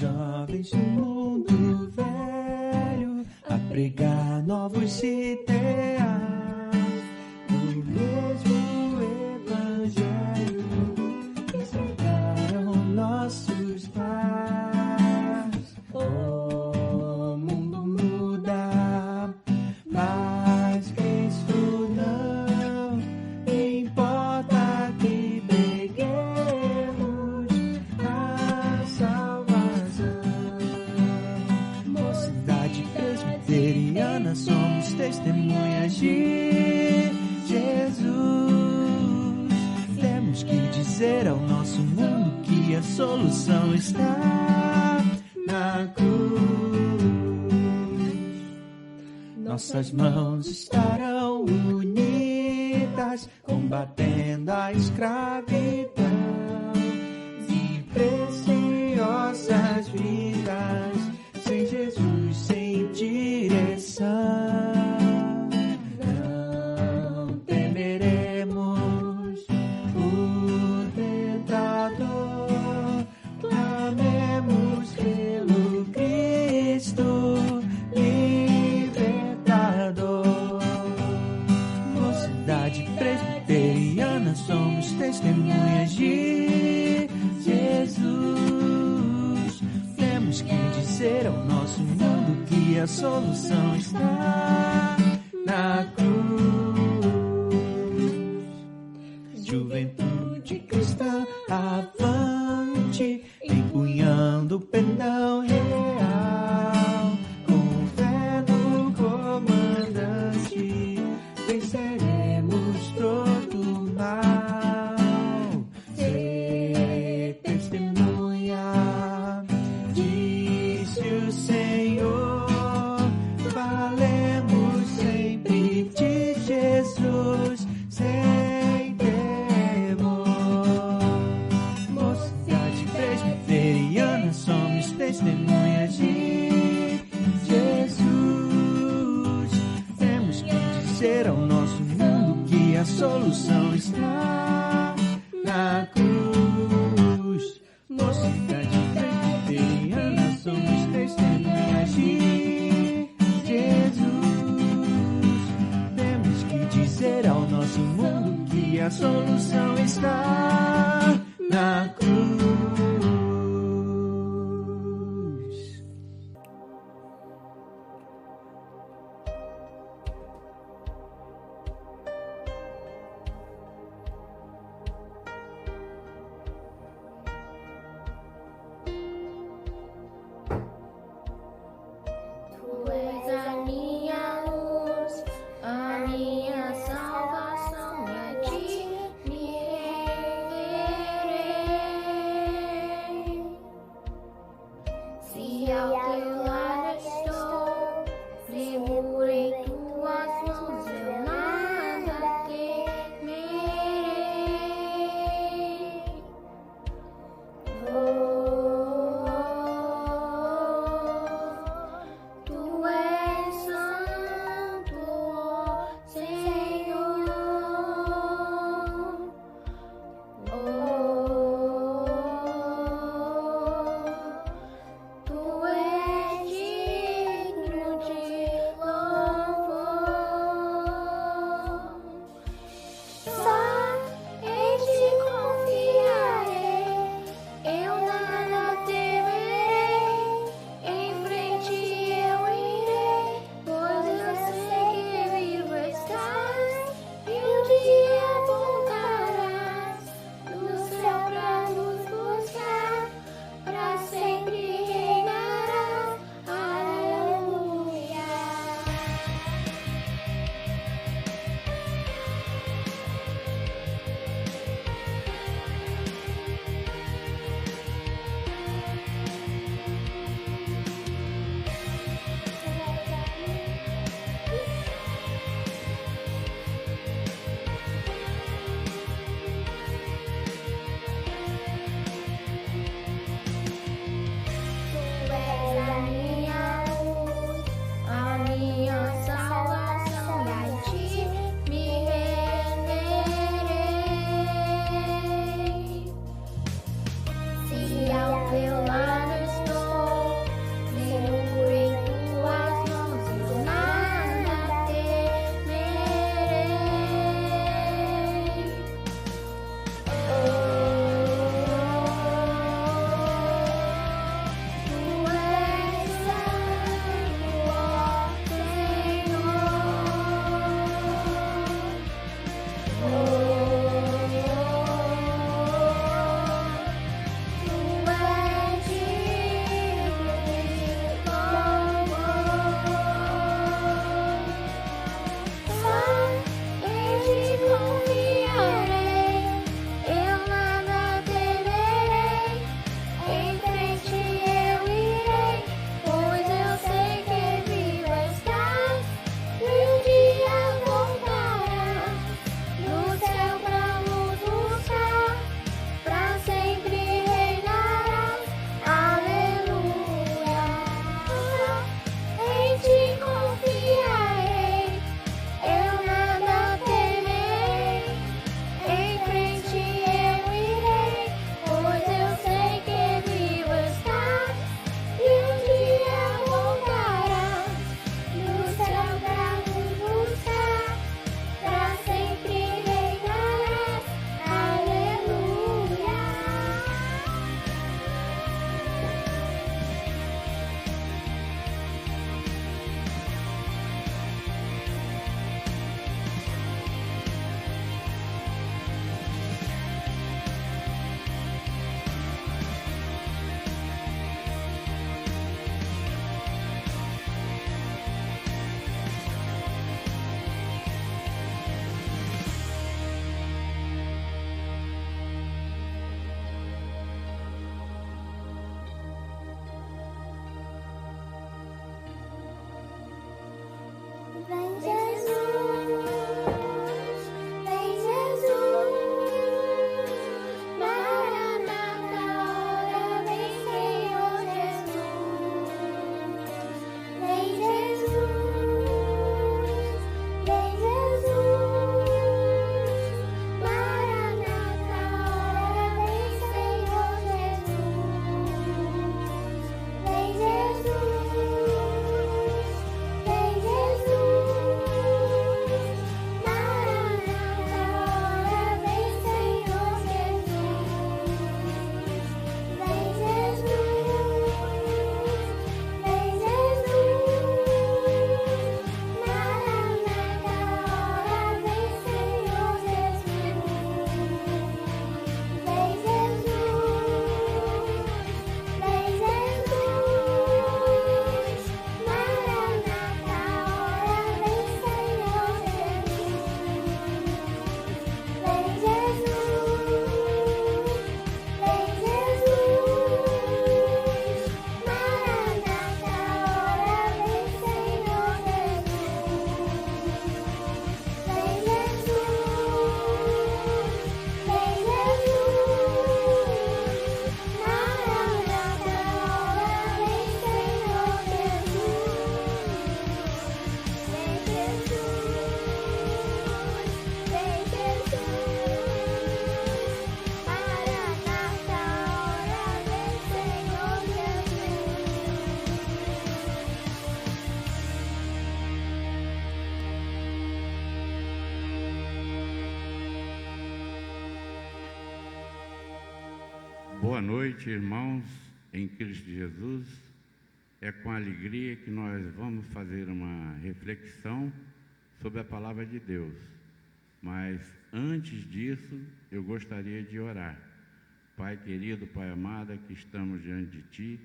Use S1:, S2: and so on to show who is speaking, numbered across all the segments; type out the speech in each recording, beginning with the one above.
S1: jovens do mundo velho a pregar novos ideais do mesmo evangelho que ensinaram nossos pais. O mundo muda, mas Cristo não importa que preguemos a salvação. Mocidade presbiteriana, somos testemunhas de Jesus. Temos que dizer ao nosso mundo que a solução está na cruz. Nossas mãos estarão unidas, combatendo a escravidão e preciosas vidas sem Jesus, sem direção. Não temeremos o tentador, clamemos pelo Cristo libertador. Mocidade presbiteriana, somos testemunhas de Jesus. Temos que dizer ao nosso mundo que a solução está na cruz. Juventude cristã, avante, empunhando o pendão real, com fé no comandante, venceremos todo mal. Ser testemunha, disse o Senhor, falemos sempre de Jesus, sem temor. Mocidade presbiteriana, somos testemunhas de Jesus. Temos que dizer ao nosso mundo que a solução está na cruz. Mocidade presbiteriana, somos testemunhas de Jesus. Temos que dizer ao nosso mundo que a solução está na cruz.
S2: Tu és a minha luz, a minha salvação, e a ti me renderei. Se ao teu lado estou, segurei tuas mãos, eu nada temerei. Tu és santo, Senhor. Tu és
S3: Boa noite, irmãos, em Cristo Jesus. É com alegria que nós vamos fazer uma reflexão sobre a palavra de Deus. Mas antes disso, eu gostaria de orar. Pai querido, Pai amado, que estamos diante de Ti,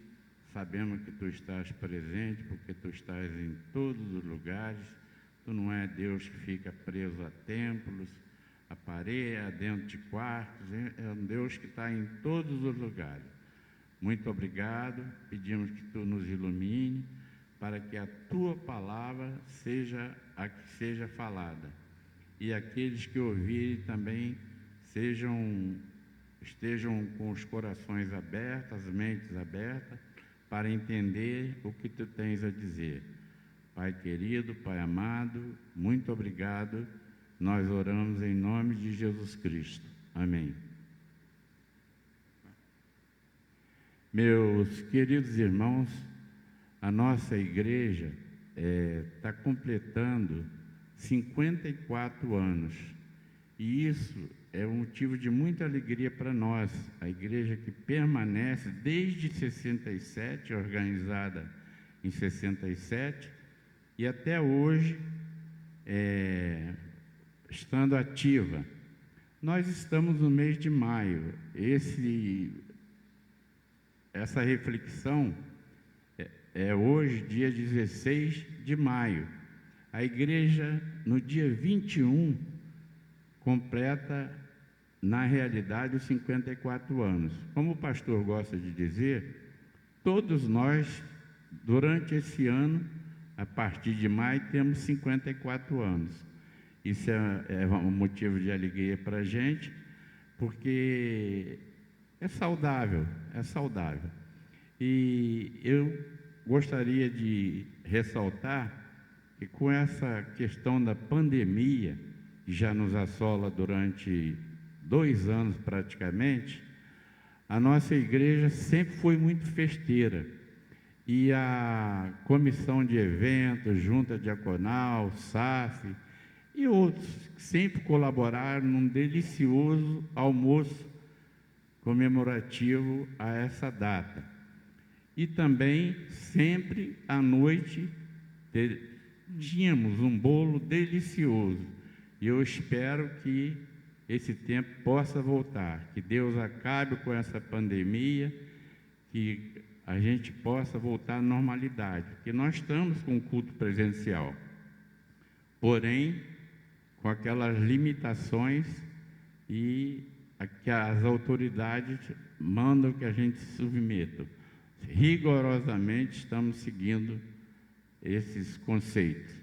S3: sabemos que Tu estás presente, porque Tu estás em todos os lugares. Tu não é Deus que fica preso a templos, a parede, dentro de quartos, é um Deus que está em todos os lugares. Muito obrigado, pedimos que Tu nos ilumine, para que a Tua palavra seja a que seja falada, e aqueles que ouvirem também estejam com os corações abertos, as mentes abertas, para entender o que Tu tens a dizer. Pai querido, Pai amado, muito obrigado. Nós oramos em nome de Jesus Cristo. Amém. Meus queridos irmãos, a nossa igreja está completando 54 anos. E isso é um motivo de muita alegria para nós. A igreja que permanece desde 67, organizada em 67, e até hoje, estando ativa. Nós estamos no mês de maio. Essa reflexão é hoje, dia 16 de maio. A igreja, no dia 21, completa, na realidade, os 54 anos. Como o pastor gosta de dizer, todos nós, durante esse ano, a partir de maio, temos 54 anos. Isso é um motivo de alegria para a gente, porque é saudável, é saudável. E eu gostaria de ressaltar que com essa questão da pandemia, que já nos assola durante 2 anos praticamente, a nossa igreja sempre foi muito festeira. E a comissão de eventos, junta diaconal, SAF e outros sempre colaboraram num delicioso almoço comemorativo a essa data. E também sempre à noite tínhamos um bolo delicioso. E eu espero que esse tempo possa voltar, que Deus acabe com essa pandemia, que a gente possa voltar à normalidade, porque nós estamos com o culto presencial, porém, com aquelas limitações e que as autoridades mandam que a gente se submeta. Rigorosamente estamos seguindo esses conceitos.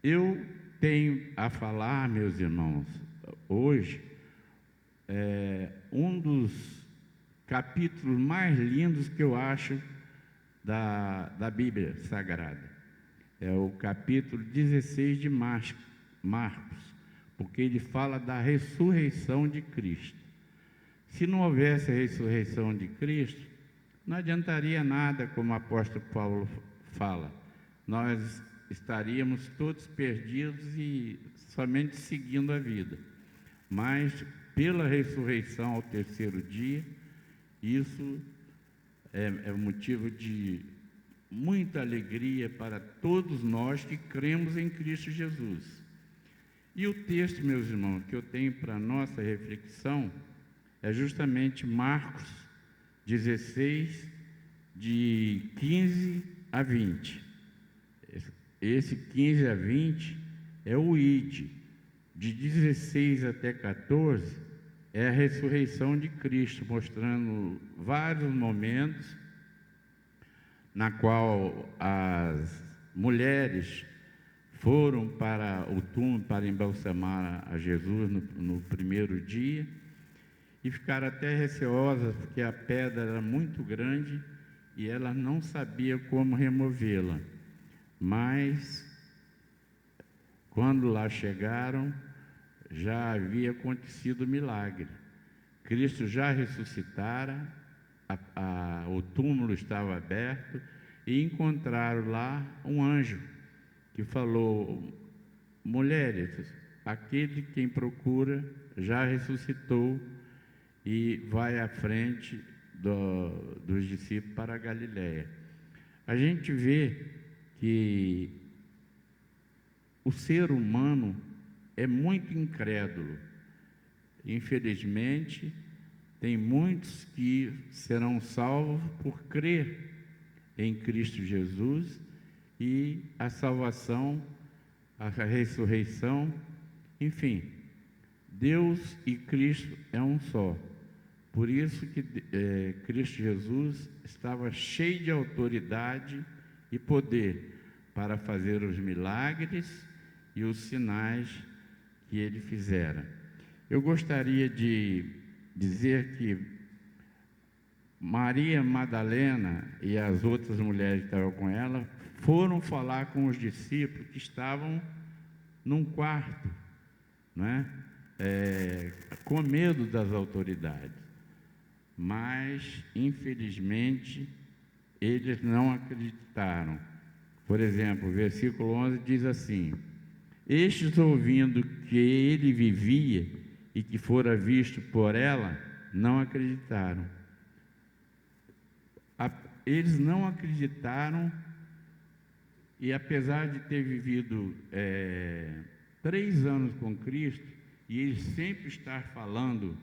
S3: Eu tenho a falar, meus irmãos, hoje, um dos capítulos mais lindos que eu acho da Bíblia Sagrada. É o capítulo 16 de Marcos, porque ele fala da ressurreição de Cristo. Se não houvesse a ressurreição de Cristo, não adiantaria nada, como o apóstolo Paulo fala. Nós estaríamos todos perdidos e somente seguindo a vida. Mas, pela ressurreição ao terceiro dia, isso é motivo de muita alegria para todos nós que cremos em Cristo Jesus. E o texto, meus irmãos, que eu tenho para a nossa reflexão é justamente Marcos 16, de 15 a 20. Esse 15 a 20 é o ID. De 16 até 14 é a ressurreição de Cristo, mostrando vários momentos na qual as mulheres foram para o túmulo para embalsamar a Jesus no primeiro dia e ficaram até receosas, porque a pedra era muito grande e elas não sabiam como removê-la. Mas, quando lá chegaram, já havia acontecido o milagre. Cristo já ressuscitara, o túmulo estava aberto e encontraram lá um anjo que falou: mulheres, aquele quem procura já ressuscitou e vai à frente dos discípulos para a Galiléia. A gente vê que o ser humano é muito incrédulo. Infelizmente, tem muitos que serão salvos por crer em Cristo Jesus e a salvação, a ressurreição, enfim, Deus e Cristo é um só. Por isso que Cristo Jesus estava cheio de autoridade e poder para fazer os milagres e os sinais que ele fizera. Eu gostaria de dizer que Maria Madalena e as outras mulheres que estavam com ela foram falar com os discípulos que estavam num quarto, né? Com medo das autoridades. Mas, infelizmente, eles não acreditaram. Por exemplo, o versículo 11 diz assim: estes, ouvindo que ele vivia e que fora visto por ela, não acreditaram. Eles não acreditaram, e apesar de ter vivido 3 anos com Cristo, e ele sempre estar falando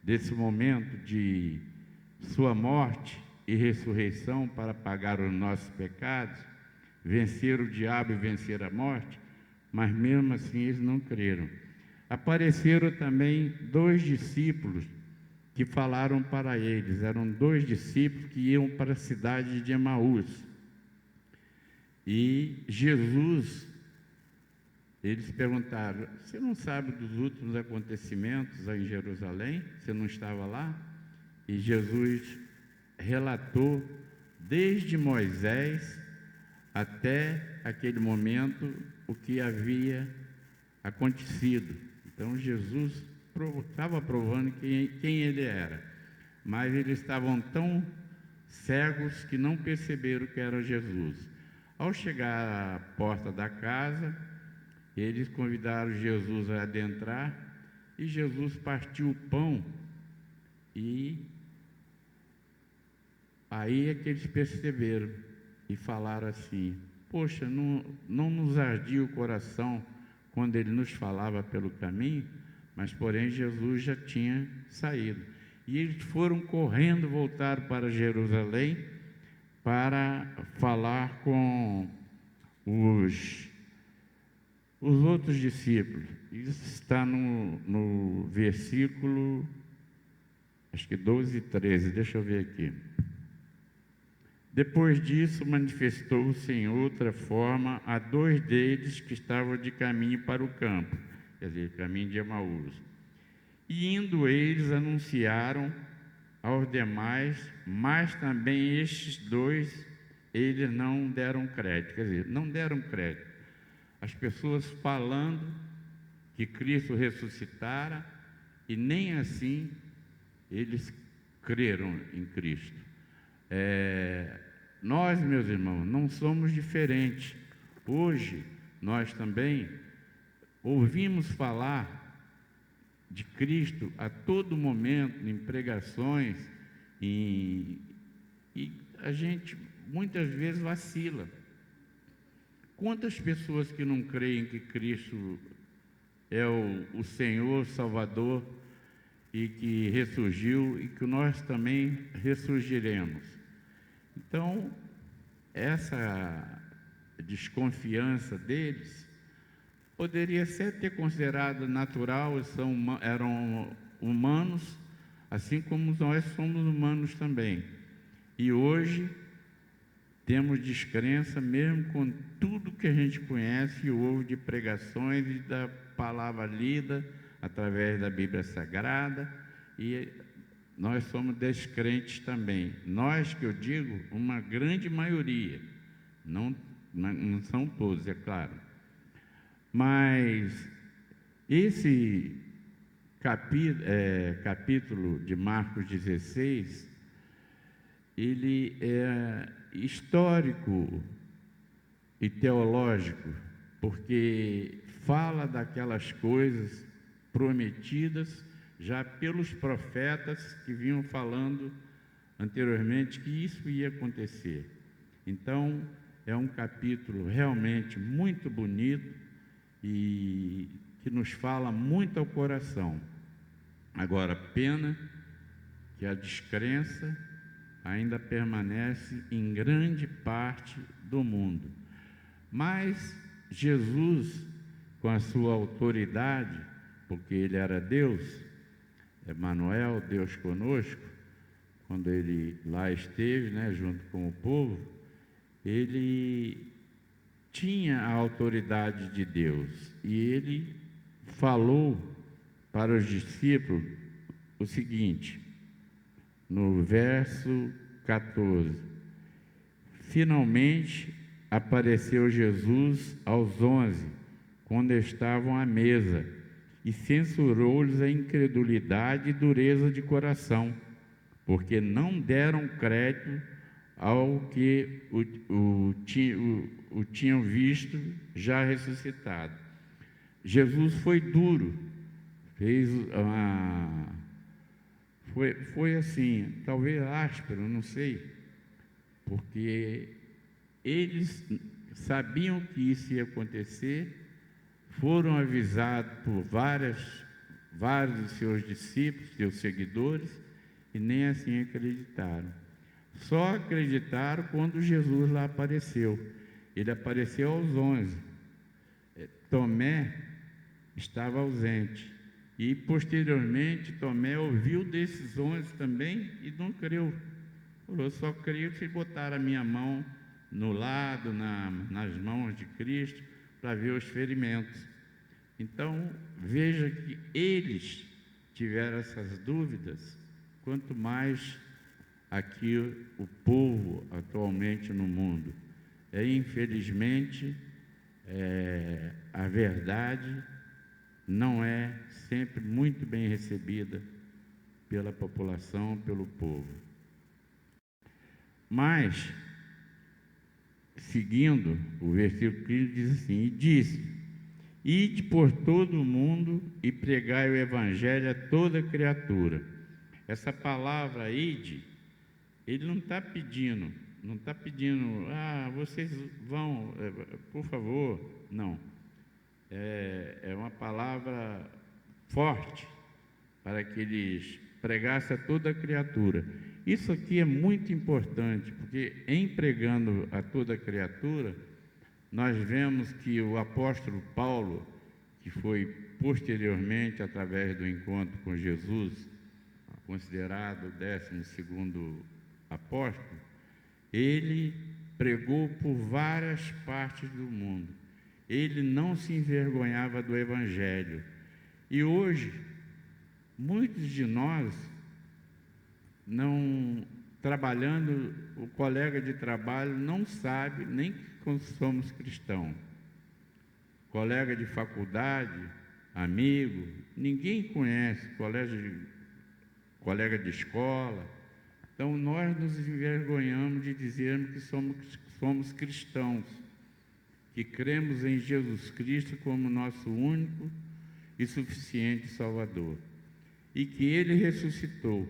S3: desse momento de sua morte e ressurreição para pagar os nossos pecados, vencer o diabo e vencer a morte, mas mesmo assim eles não creram. Apareceram também 2 discípulos que falaram para eles. Eram 2 discípulos que iam para a cidade de Emaús. E Jesus, eles perguntaram: você não sabe dos últimos acontecimentos aí em Jerusalém? Você não estava lá? E Jesus relatou desde Moisés até aquele momento o que havia acontecido. Então Jesus estava provando quem ele era, mas eles estavam tão cegos que não perceberam que era Jesus. Ao chegar à porta da casa, eles convidaram Jesus a adentrar, e Jesus partiu o pão, e aí é que eles perceberam e falaram assim: poxa, não nos ardia o coração quando ele nos falava pelo caminho? Mas, porém, Jesus já tinha saído. E eles foram correndo, voltaram para Jerusalém para falar com os outros discípulos. Isso está no versículo, acho que 12 e 13, deixa eu ver aqui. Depois disso, manifestou-se em outra forma a 2 deles que estavam de caminho para o campo, quer dizer, caminho de Emaús. E indo eles, anunciaram aos demais, mas também estes 2, eles não deram crédito, quer dizer, não deram crédito. As pessoas falando que Cristo ressuscitara, e nem assim eles creram em Cristo. Nós, meus irmãos, não somos diferentes. Hoje, nós também ouvimos falar de Cristo a todo momento, em pregações, e a gente muitas vezes vacila. Quantas pessoas que não creem que Cristo é o Senhor, Salvador, e que ressurgiu, e que nós também ressurgiremos? Então, essa desconfiança deles poderia ser ter considerado natural. Eram humanos, assim como nós somos humanos também. E hoje temos descrença mesmo com tudo que a gente conhece e ouve de pregações e da palavra lida através da Bíblia Sagrada, e nós somos descrentes também. Nós, que eu digo, uma grande maioria, não são todos, é claro. Mas esse capítulo de Marcos 16, ele é histórico e teológico, porque fala daquelas coisas prometidas já pelos profetas que vinham falando anteriormente que isso ia acontecer. Então, é um capítulo realmente muito bonito e que nos fala muito ao coração. Agora, pena que a descrença ainda permanece em grande parte do mundo. Mas Jesus, com a sua autoridade, porque ele era Deus, Emanuel, Deus conosco, quando ele lá esteve, junto com o povo, ele tinha a autoridade de Deus e ele falou para os discípulos o seguinte, no verso 14: finalmente apareceu Jesus aos 11, quando estavam à mesa, e censurou-lhes a incredulidade e dureza de coração, porque não deram crédito ao que o tinham visto já ressuscitado. Jesus foi duro, foi assim, talvez áspero, não sei, porque eles sabiam que isso ia acontecer, foram avisados por vários de seus discípulos, seus seguidores, e nem assim acreditaram. Só acreditaram quando Jesus lá apareceu. Ele apareceu aos 11. Tomé estava ausente. E, posteriormente, Tomé ouviu desses 11 também e não creu. Falou, só creio se botar a minha mão no lado, nas mãos de Cristo, para ver os ferimentos. Então, veja que eles tiveram essas dúvidas, quanto mais aqui o povo atualmente no mundo. Infelizmente, a verdade não é sempre muito bem recebida pela população, pelo povo. Mas, seguindo, o versículo 15 diz assim, e disse, ide por todo o mundo e pregai o evangelho a toda criatura. Essa palavra ide, ele não está pedindo, vocês vão, por favor, não. É uma palavra forte para que eles pregassem a toda criatura. Isso aqui é muito importante, porque em pregando a toda criatura, nós vemos que o apóstolo Paulo, que foi posteriormente, através do encontro com Jesus, considerado o 12º apóstolo, ele pregou por várias partes do mundo. Ele não se envergonhava do Evangelho. E hoje, muitos de nós, não trabalhando, o colega de trabalho não sabe nem que somos cristãos. Colega de faculdade, amigo, ninguém conhece, colega de escola. Então, nós nos envergonhamos de dizermos que somos cristãos, que cremos em Jesus Cristo como nosso único e suficiente Salvador, e que Ele ressuscitou,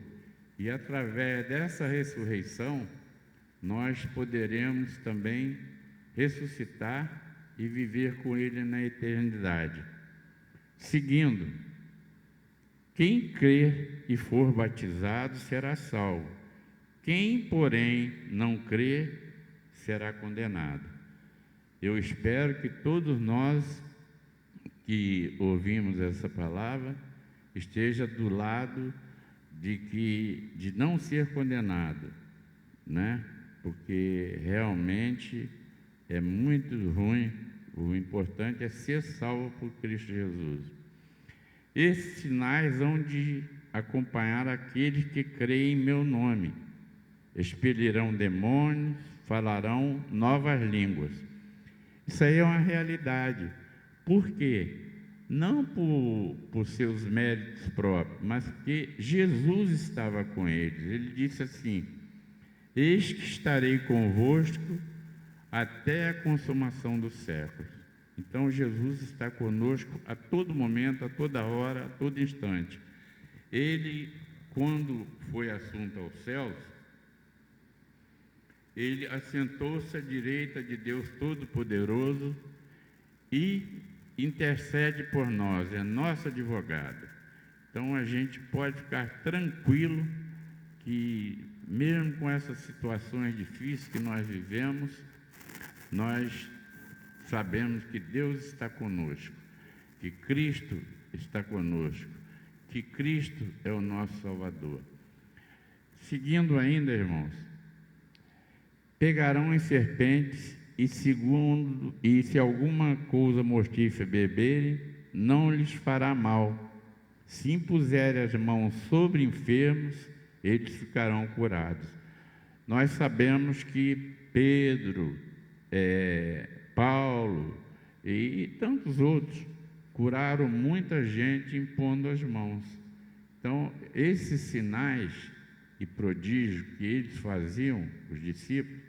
S3: e através dessa ressurreição, nós poderemos também ressuscitar e viver com Ele na eternidade. Seguindo, quem crer e for batizado será salvo. Quem, porém, não crer será condenado. Eu espero que todos nós que ouvimos essa palavra esteja do lado de não ser condenado, Porque realmente é muito ruim. O importante é ser salvo por Cristo Jesus. Esses sinais hão de acompanhar aqueles que creem em meu nome. Expelirão demônios, falarão novas línguas. Isso aí é uma realidade. Por quê? Não por seus méritos próprios, mas porque Jesus estava com eles. Ele disse assim, eis que estarei convosco até a consumação dos séculos. Então, Jesus está conosco a todo momento, a toda hora, a todo instante. ele, quando foi assunto aos céus, ele assentou-se à direita de Deus Todo-Poderoso e intercede por nós, é nosso advogado. Então a gente pode ficar tranquilo que, mesmo com essas situações difíceis que nós vivemos, nós sabemos que Deus está conosco, que Cristo está conosco, que Cristo é o nosso Salvador. Seguindo ainda, irmãos, pegarão em serpentes e se alguma coisa mortífera beberem, não lhes fará mal. Se impuserem as mãos sobre enfermos, eles ficarão curados. Nós sabemos que Pedro, Paulo e tantos outros curaram muita gente impondo as mãos. Então, esses sinais e prodígios que eles faziam, os discípulos,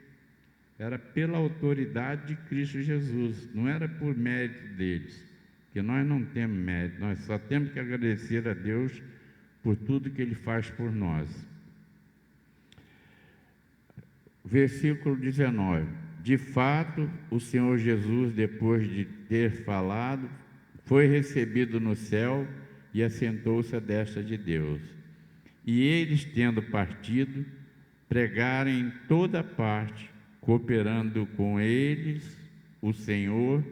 S3: era pela autoridade de Cristo Jesus, não era por mérito deles, porque nós não temos mérito, nós só temos que agradecer a Deus por tudo que Ele faz por nós. Versículo 19. De fato, o Senhor Jesus, depois de ter falado, foi recebido no céu e assentou-se à destra de Deus. E eles, tendo partido, pregaram em toda parte, cooperando com eles o Senhor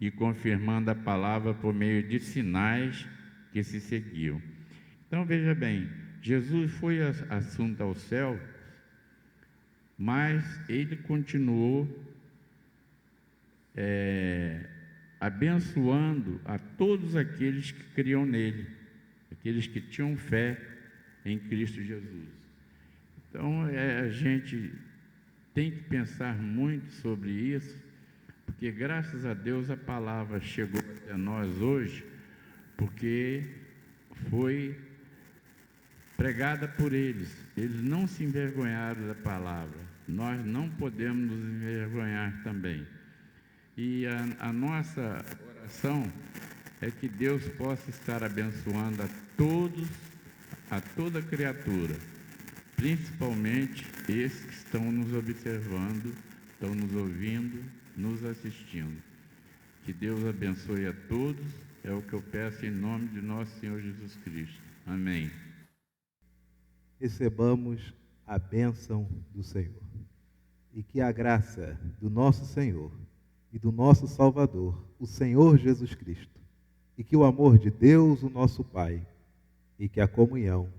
S3: e confirmando a palavra por meio de sinais que se seguiam. Então, veja bem, Jesus foi assunto ao céu, mas ele continuou abençoando a todos aqueles que criam nele, aqueles que tinham fé em Cristo Jesus. Então, a gente tem que pensar muito sobre isso, porque graças a Deus a palavra chegou até nós hoje, porque foi pregada por eles. Eles não se envergonharam da palavra. Nós não podemos nos envergonhar também. E a nossa oração é que Deus possa estar abençoando a toda criatura, principalmente esses que estão nos observando, estão nos ouvindo, nos assistindo. Que Deus abençoe a todos, é o que eu peço em nome de nosso Senhor Jesus Cristo. Amém.
S4: Recebamos a bênção do Senhor. E que a graça do nosso Senhor e do nosso Salvador, o Senhor Jesus Cristo, e que o amor de Deus, o nosso Pai, e que a comunhão,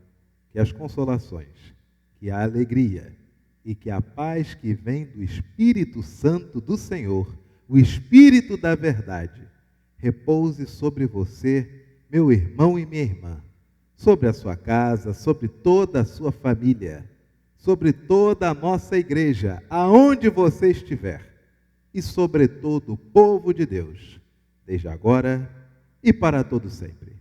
S4: que as consolações, que a alegria e que a paz que vem do Espírito Santo do Senhor, o Espírito da verdade, repouse sobre você, meu irmão e minha irmã, sobre a sua casa, sobre toda a sua família, sobre toda a nossa igreja, aonde você estiver, e sobre todo o povo de Deus, desde agora e para todo sempre.